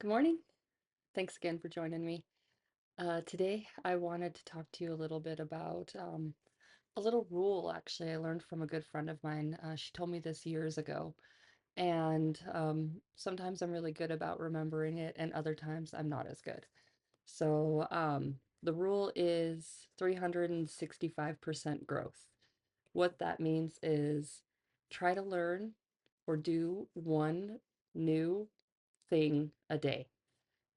Good morning. Thanks again for joining me. Today, I wanted to talk to you a little bit about a little rule actually I learned from a good friend of mine. She told me this years ago, and sometimes I'm really good about remembering it, and other times I'm not as good. So, the rule is 365% growth. What that means is try to learn or do one new thing a day.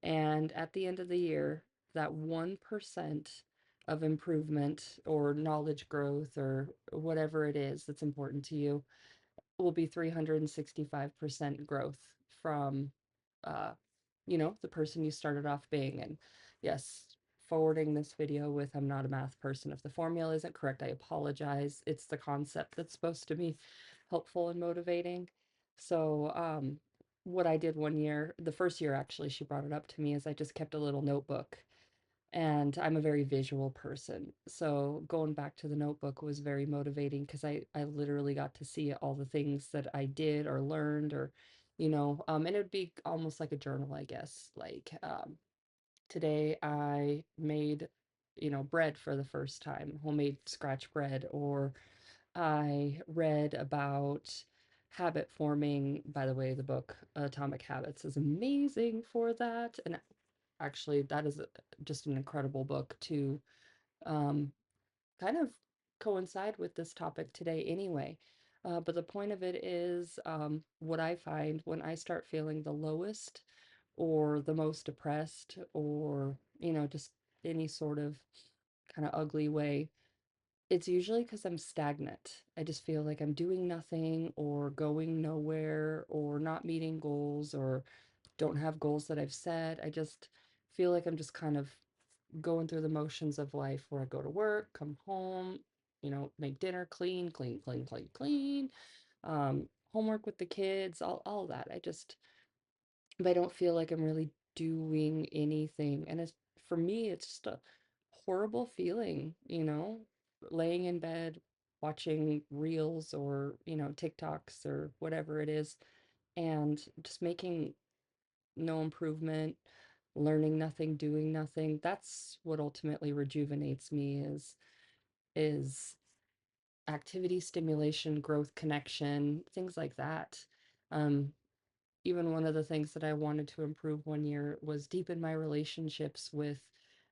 And at the end of the year, that 1% of improvement or knowledge growth or whatever it is that's important to you will be 365% growth from, uh, the person you started off being. And yes, forwarding this video with I'm not a math person. If the formula isn't correct, I apologize. It's the concept that's supposed to be helpful and motivating. So, what I did one year, the first year actually, she brought it up to me, is I just kept a little notebook, and I'm a very visual person. So going back to the notebook was very motivating because I literally got to see all the things that I did or learned or, and it would be almost like a journal, I guess. Like today I made, bread for the first time, homemade scratch bread, or I read about habit forming. By the way, the book Atomic Habits is amazing for that. And actually, that is just an incredible book to um, kind of coincide with this topic today, anyway. But the point of it is what I find when I start feeling the lowest or the most depressed or, just any sort of kind of ugly way, it's usually because I'm stagnant. I just feel like I'm doing nothing or going nowhere or not meeting goals or don't have goals that I've set. I just feel like I'm just kind of going through the motions of life where I go to work, come home, make dinner, clean, clean, clean, clean, clean, homework with the kids, all that. But I don't feel like I'm really doing anything. And for me, it's just a horrible feeling, laying in bed, watching reels or, TikToks or whatever it is, and just making no improvement, learning nothing, doing nothing. That's what ultimately rejuvenates me is activity, stimulation, growth, connection, things like that. Um, Even one of the things that I wanted to improve one year was deepen my relationships with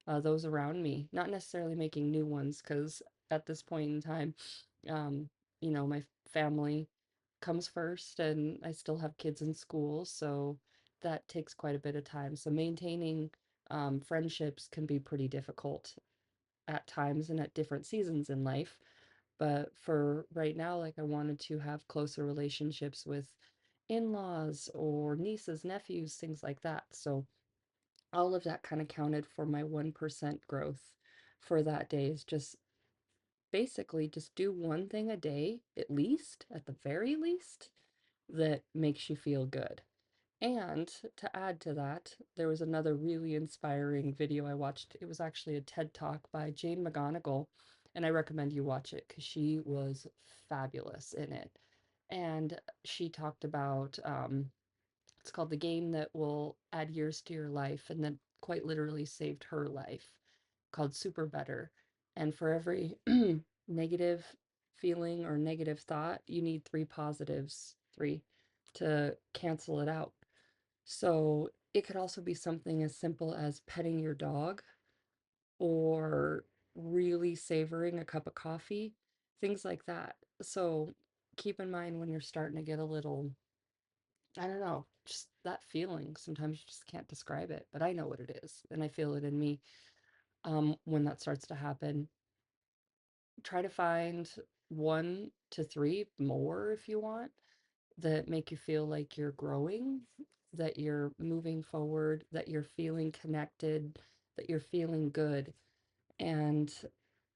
those around me, not necessarily making new ones, because at this point in time, um, my family comes first, and I still have kids in school, so that takes quite a bit of time. So maintaining friendships can be pretty difficult at times and at different seasons in life. But for right now, like I wanted to have closer relationships with in-laws or nieces, nephews, things like that. So all of that kind of counted for my 1% growth for that day is just basically just do one thing a day, at least, at the very least, that makes you feel good. And to add to that, there was another really inspiring video I watched. It was actually a TED Talk by Jane McGonigal, and I recommend you watch it because she was fabulous in it. And she talked about it's called The Game That Will Add Years to Your Life, and that quite literally saved her life, called Super Better. And for every negative feeling or negative thought, you need three positives, three, to cancel it out. So it could also be something as simple as petting your dog or really savoring a cup of coffee, things like that. So keep in mind when you're starting to get a little, I don't know, just that feeling. Sometimes you just can't describe it, but I know what it is, and I feel it in me. When that starts to happen, try to find one to three more if you want that make you feel like you're growing, that you're moving forward, that you're feeling connected, that you're feeling good. And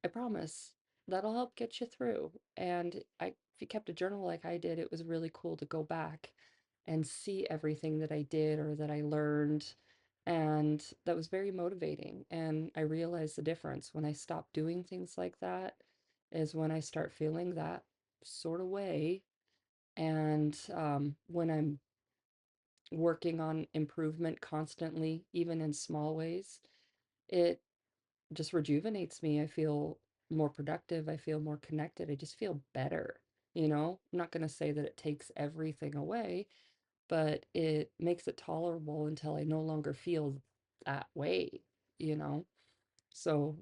I promise that'll help get you through. And if you kept a journal like I did, it was really cool to go back and see everything that I did or that I learned. And that was very motivating. And I realized the difference when I stop doing things like that is when I start feeling that sort of way. And when I'm working on improvement constantly, even in small ways, it just rejuvenates me. I feel more productive. I feel more connected. I just feel better. I'm not going to say that it takes everything away, but it makes it tolerable until I no longer feel that way, you know? So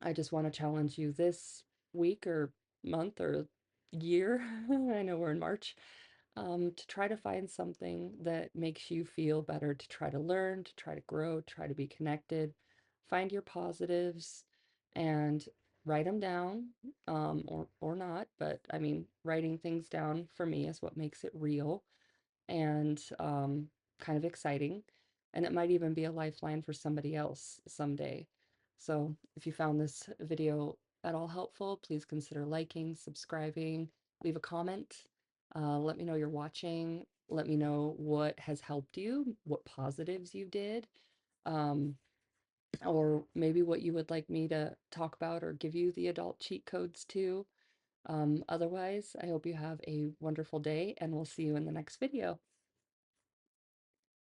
I just want to challenge you this week or month or year. I know we're in March, to try to find something that makes you feel better, to try to learn, to try to grow, try to be connected. Find your positives and write them down, or not. But I mean, writing things down for me is what makes it real and kind of exciting. And it might even be a lifeline for somebody else someday. So if you found this video at all helpful, please consider liking, subscribing, leave a comment. Let me know you're watching. Let me know what has helped you, what positives you did, um, or maybe what you would like me to talk about or give you the adult cheat codes to. Otherwise, I hope you have a wonderful day and we'll see you in the next video.